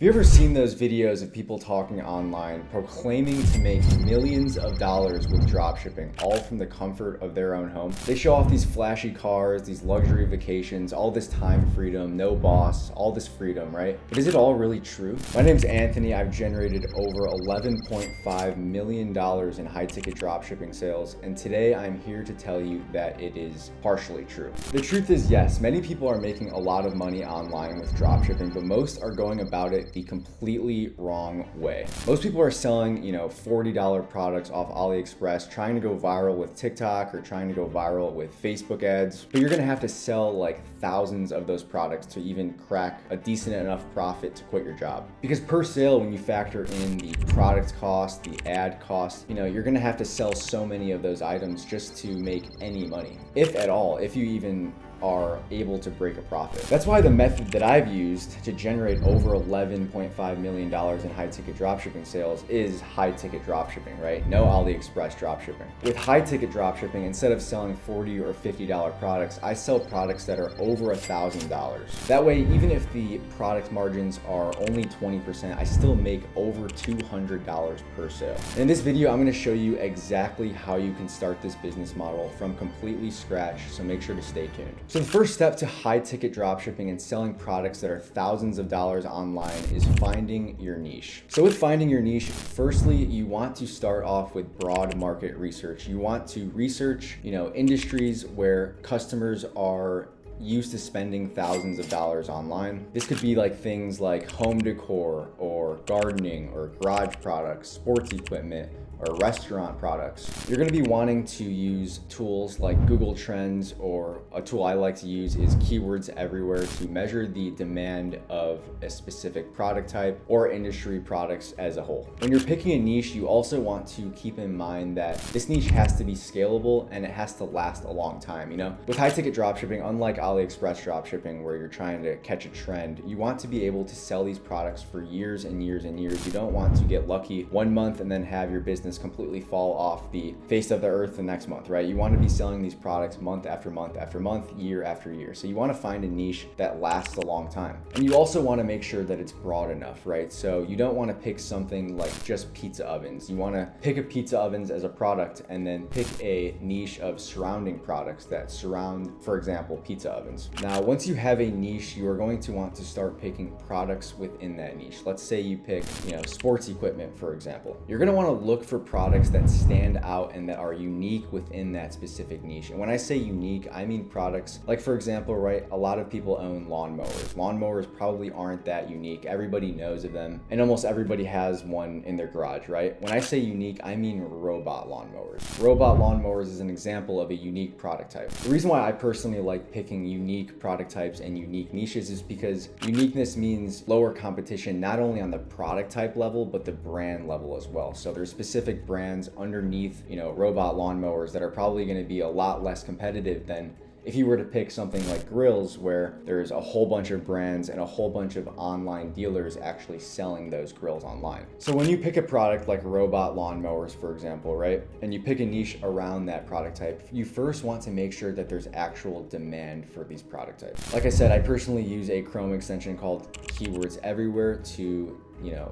Have you ever seen those videos of people talking online, proclaiming to make millions of dollars with dropshipping, all from the comfort of their own home? They show off these flashy cars, these luxury vacations, all this time freedom, no boss, all this freedom, right? But is it all really true? My name's Anthony. I've generated over $11.5 million in high-ticket dropshipping sales, and today I'm here to tell you that it is partially true. The truth is, yes, many people are making a lot of money online with dropshipping, but most are going about it the completely wrong way. Most people are selling, $40 products off AliExpress, trying to go viral with TikTok or trying to go viral with Facebook ads, but you're gonna have to sell like thousands of those products to even crack a decent enough profit to quit your job. Because per sale, when you factor in the product cost, the ad cost, you're gonna have to sell so many of those items just to make any money, if at all, if you even are able to break a profit. That's why the method that I've used to generate over $11.5 million in high-ticket dropshipping sales is high-ticket dropshipping, right? No AliExpress dropshipping. With high-ticket dropshipping, instead of selling $40 or $50 products, I sell products that are over $1,000. That way, even if the product margins are only 20%, I still make over $200 per sale. And in this video, I'm gonna show you exactly how you can start this business model from completely scratch, so make sure to stay tuned. So the first step to high-ticket dropshipping and selling products that are thousands of dollars online is finding your niche. So with finding your niche, firstly, you want to start off with broad market research. You want to research, industries where customers are used to spending thousands of dollars online. This could be like things like home decor or gardening or garage products, sports equipment, or restaurant products. You're gonna be wanting to use tools like Google Trends, or a tool I like to use is Keywords Everywhere to measure the demand of a specific product type or industry products as a whole. When you're picking a niche, you also want to keep in mind that this niche has to be scalable and it has to last a long time, With high-ticket dropshipping, unlike AliExpress dropshipping where you're trying to catch a trend, you want to be able to sell these products for years and years and years. You don't want to get lucky one month and then have your business completely fall off the face of the earth the next month, right? You want to be selling these products month after month after month, year after year. So you want to find a niche that lasts a long time. And you also want to make sure that it's broad enough, right? So you don't want to pick something like just pizza ovens. You want to pick a pizza ovens as a product and then pick a niche of surrounding products that surround, for example, pizza ovens. Now, once you have a niche, you are going to want to start picking products within that niche. Let's say you pick, sports equipment, for example. You're going to want to look for products that stand out and that are unique within that specific niche. And when I say unique, I mean products like, for example, right, a lot of people own lawnmowers. Lawnmowers probably aren't that unique. Everybody knows of them, and almost everybody has one in their garage, right? When I say unique, I mean robot lawnmowers. Robot lawnmowers is an example of a unique product type. The reason why I personally like picking unique product types and unique niches is because uniqueness means lower competition, not only on the product type level, but the brand level as well. So there's specific brands underneath, robot lawnmowers that are probably going to be a lot less competitive than if you were to pick something like grills, where there's a whole bunch of brands and a whole bunch of online dealers actually selling those grills online. So when you pick a product like robot lawnmowers, for example, right, and you pick a niche around that product type, you first want to make sure that there's actual demand for these product types. Like I said, I personally use a Chrome extension called Keywords Everywhere to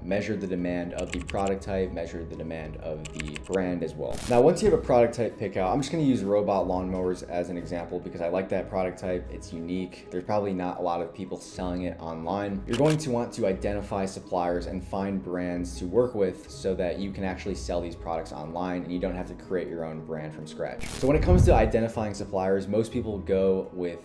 measure the demand of the product type, measure the demand of the brand as well. Now, once you have a product type pick out, I'm just gonna use robot lawnmowers as an example because I like that product type. It's unique. There's probably not a lot of people selling it online. You're going to want to identify suppliers and find brands to work with so that you can actually sell these products online and you don't have to create your own brand from scratch. So when it comes to identifying suppliers, most people go with,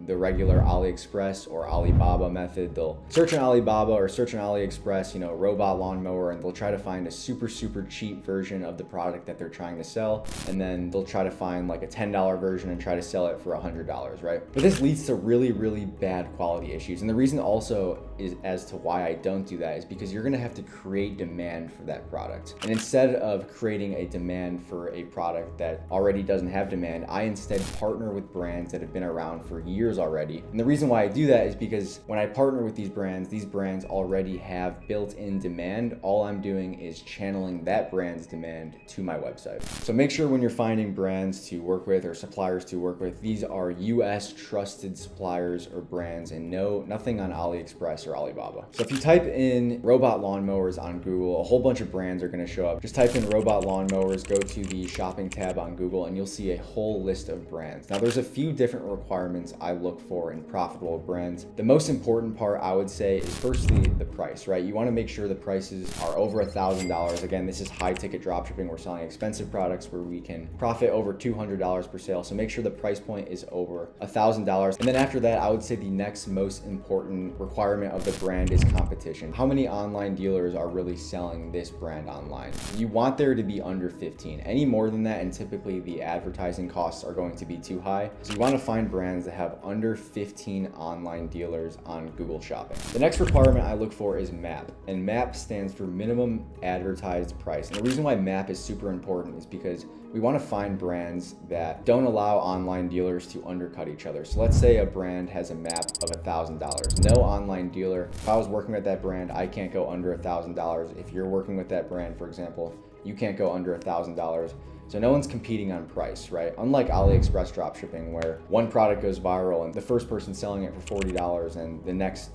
the regular AliExpress or Alibaba method. They'll search on Alibaba or search on AliExpress, robot lawnmower, and they'll try to find a super cheap version of the product that they're trying to sell. And then they'll try to find like a $10 version and try to sell it for $100, right? But this leads to really bad quality issues. And the reason also is as to why I don't do that is because you're gonna have to create demand for that product. And instead of creating a demand for a product that already doesn't have demand, I instead partner with brands that have been around for years already. And the reason why I do that is because when I partner with these brands already have built-in demand. All I'm doing is channeling that brand's demand to my website. So make sure when you're finding brands to work with or suppliers to work with, these are US trusted suppliers or brands and nothing on AliExpress AliExpress or Alibaba. So if you type in robot lawnmowers on Google, a whole bunch of brands are going to show up. Just type in robot lawnmowers, go to the shopping tab on Google, and you'll see a whole list of brands. Now there's a few different requirements I look for in profitable brands. The most important part I would say is firstly the price, right? You want to make sure the prices are over $1,000. Again, this is high ticket dropshipping. We're selling expensive products where we can profit over $200 per sale. So make sure the price point is over $1,000. And then after that, I would say the next most important requirement of the brand is competition. How many online dealers are really selling this brand online? You want there to be under 15. Any more than that, and typically the advertising costs are going to be too high. So you want to find brands that have under 15 online dealers on Google Shopping. The next requirement I look for is MAP, and MAP stands for minimum advertised price. And the reason why MAP is super important is because we want to find brands that don't allow online dealers to undercut each other. So let's say a brand has a MAP of $1,000. No online dealer, if I was working with that brand, I can't go under $1,000. If you're working with that brand, for example, you can't go under $1,000. So no one's competing on price, right? Unlike AliExpress dropshipping, where one product goes viral and the first person selling it for $40 and the next,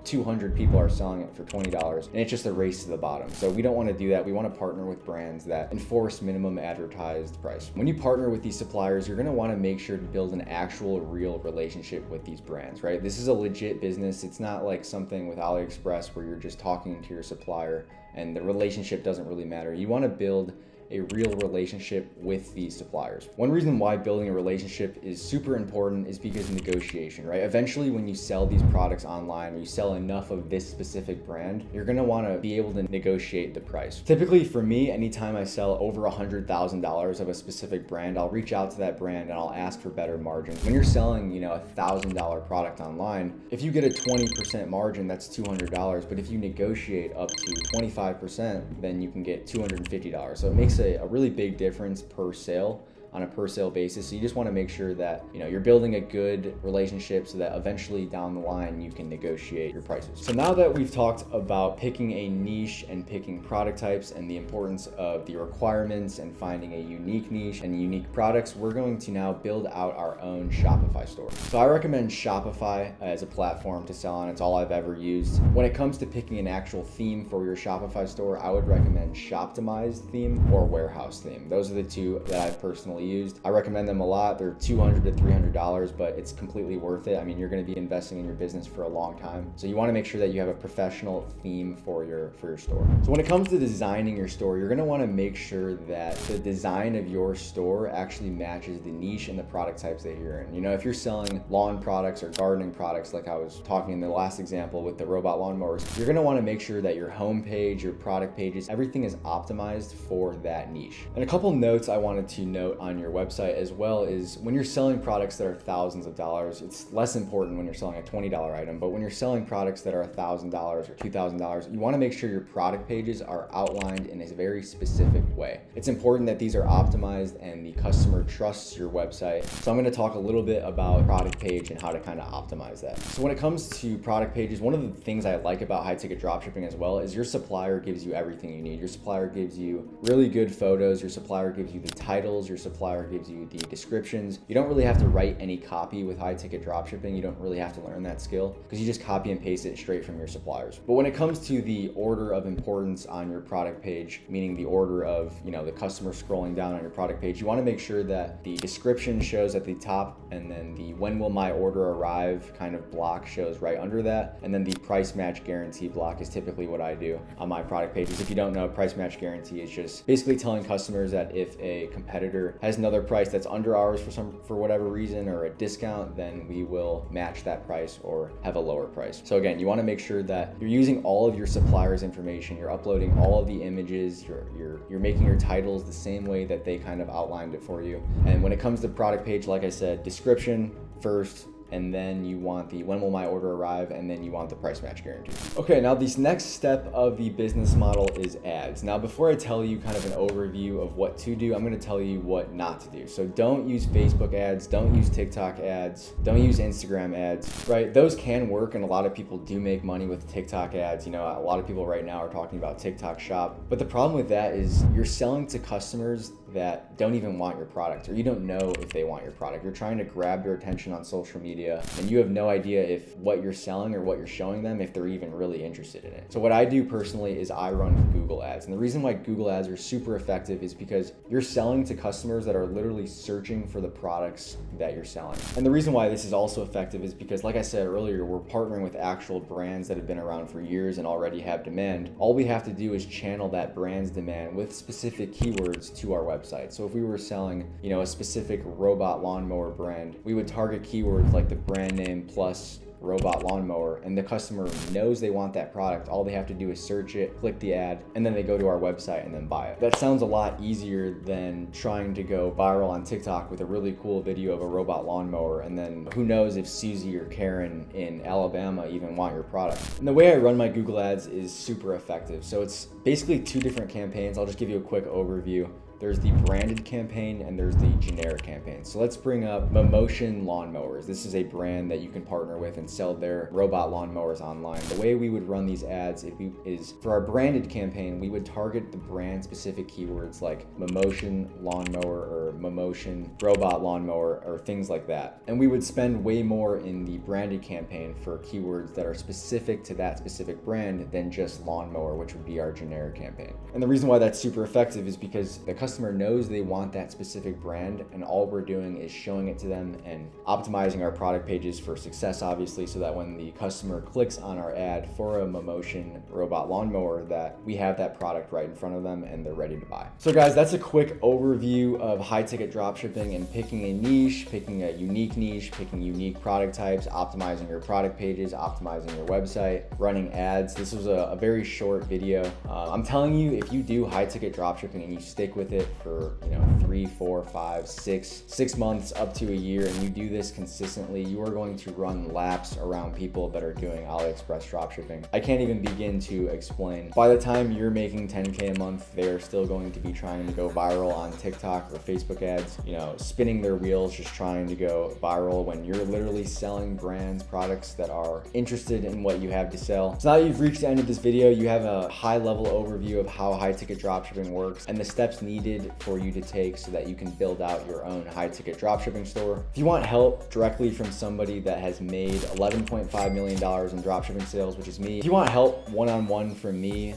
200 people are selling it for $20, and it's just a race to the bottom. So we don't want to do that. We want to partner with brands that enforce minimum advertised price. When you partner with these suppliers, you're going to want to make sure to build an actual real relationship with these brands, right? This is a legit business. It's not like something with AliExpress where you're just talking to your supplier and the relationship doesn't really matter. You want to build a real relationship with these suppliers. One reason why building a relationship is super important is because of negotiation, right? Eventually, when you sell these products online or you sell enough of this specific brand, you're gonna wanna be able to negotiate the price. Typically for me, anytime I sell over $100,000 of a specific brand, I'll reach out to that brand and I'll ask for better margins. When you're selling, a $1,000 product online, if you get a 20% margin, that's $200. But if you negotiate up to 25%, then you can get $250. So it makes a really big difference per sale on a per sale basis. So you just want to make sure that you're building a good relationship so that eventually down the line you can negotiate your prices. So now that we've talked about picking a niche and picking product types and the importance of the requirements and finding a unique niche and unique products, we're going to now build out our own Shopify store. So I recommend Shopify as a platform to sell on. It's all I've ever used. When it comes to picking an actual theme for your Shopify store, I would recommend Shoptimized theme or Warehouse theme. Those are the two that I've personally used. I recommend them a lot. They're $200 to $300, but it's completely worth it. I mean, you're going to be investing in your business for a long time. So you want to make sure that you have a professional theme for your store. So when it comes to designing your store, you're going to want to make sure that the design of your store actually matches the niche and the product types that you're in. If you're selling lawn products or gardening products, like I was talking in the last example with the robot lawnmowers, you're going to want to make sure that your homepage, your product pages, everything is optimized for that niche. And a couple notes I wanted to note on your website as well is when you're selling products that are thousands of dollars, it's less important when you're selling a $20 item, but when you're selling products that are $1,000 or $2,000, you want to make sure your product pages are outlined in a very specific way. It's important that these are optimized and the customer trusts your website. So I'm going to talk a little bit about product page and how to kind of optimize that. So when it comes to product pages, one of the things I like about high ticket dropshipping as well is your supplier gives you everything you need. Your supplier gives you really good photos. Your supplier gives you the titles. Your supplier gives you the descriptions. You don't really have to write any copy with high ticket dropshipping. You don't really have to learn that skill because you just copy and paste it straight from your suppliers. But when it comes to the order of importance on your product page, meaning the order of, the customer scrolling down on your product page, you want to make sure that the description shows at the top and then the when will my order arrive kind of block shows right under that. And then the price match guarantee block is typically what I do on my product pages. If you don't know, price match guarantee is just basically telling customers that if a competitor has another price that's under ours for whatever reason or a discount, then we will match that price or have a lower price. So again, you want to make sure that you're using all of your suppliers' information, you're uploading all of the images, you're making your titles the same way that they kind of outlined it for you. And when it comes to product page, like I said, description first, and then you want the when will my order arrive, and then you want the price match guarantee. Okay, now this next step of the business model is ads. Now, before I tell you kind of an overview of what to do, I'm gonna tell you what not to do. So don't use Facebook ads, don't use TikTok ads, don't use Instagram ads, right? Those can work, and a lot of people do make money with TikTok ads. A lot of people right now are talking about TikTok Shop, but the problem with that is you're selling to customers that don't even want your product, or you don't know if they want your product. You're trying to grab their attention on social media media, and you have no idea if what you're selling or what you're showing them, if they're even really interested in it. So what I do personally is I run Google ads. And the reason why Google ads are super effective is because you're selling to customers that are literally searching for the products that you're selling. And the reason why this is also effective is because, like I said earlier, we're partnering with actual brands that have been around for years and already have demand. All we have to do is channel that brand's demand with specific keywords to our website. So if we were selling, a specific robot lawnmower brand, we would target keywords like the brand name plus robot lawnmower, and the customer knows they want that product. All they have to do is search it, click the ad, and then they go to our website and then buy it. That sounds a lot easier than trying to go viral on TikTok with a really cool video of a robot lawnmower, and then who knows if Susie or Karen in Alabama even want your product. And the way I run my Google ads is super effective. So it's basically 2 different campaigns. I'll just give you a quick overview. There's the branded campaign and there's the generic campaign. So let's bring up Momotion Lawnmowers. This is a brand that you can partner with and sell their robot lawnmowers online. The way we would run these ads is for our branded campaign, we would target the brand specific keywords like Momotion Lawnmower or Momotion Robot Lawnmower or things like that. And we would spend way more in the branded campaign for keywords that are specific to that specific brand than just lawnmower, which would be our generic campaign. And the reason why that's super effective is because the customer knows they want that specific brand, and all we're doing is showing it to them and optimizing our product pages for success, obviously, so that when the customer clicks on our ad for a Momotion robot lawnmower, that we have that product right in front of them and they're ready to buy. So guys, that's a quick overview of high ticket dropshipping and picking a niche, picking a unique niche, picking unique product types, optimizing your product pages, optimizing your website, running ads. This was a very short video. I'm telling you, if you do high ticket dropshipping and you stick with it for 3, 4, 5, 6 months up to a year, and you do this consistently, you are going to run laps around people that are doing AliExpress dropshipping. I can't even begin to explain. By the time you're making 10K a month, they're still going to be trying to go viral on TikTok or Facebook ads, spinning their wheels just trying to go viral when you're literally selling brands, products that are interested in what you have to sell. So now you've reached the end of this video, you have a high level overview of how high ticket dropshipping works and the steps needed for you to take so that you can build out your own high ticket dropshipping store. If you want help directly from somebody that has made $11.5 million in dropshipping sales, which is me, if you want help one-on-one from me,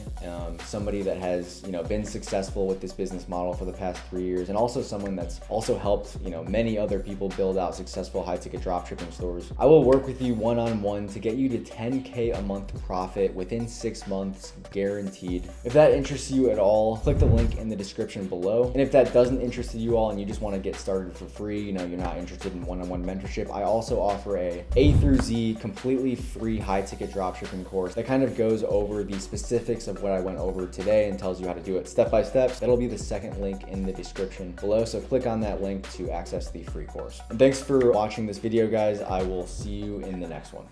somebody that has been successful with this business model for the past 3 years, and also someone that's also helped many other people build out successful high ticket dropshipping stores, I will work with you one-on-one to get you to 10K a month profit within 6 months, guaranteed. If that interests you at all, click the link in the description below. And if that doesn't interest you all and you just want to get started for free, you're not interested in one-on-one mentorship, I also offer A through Z completely free high ticket dropshipping course that kind of goes over the specifics of what I went over today and tells you how to do it step by step. That'll be the second link in the description below. So click on that link to access the free course. And thanks for watching this video, guys. I will see you in the next one.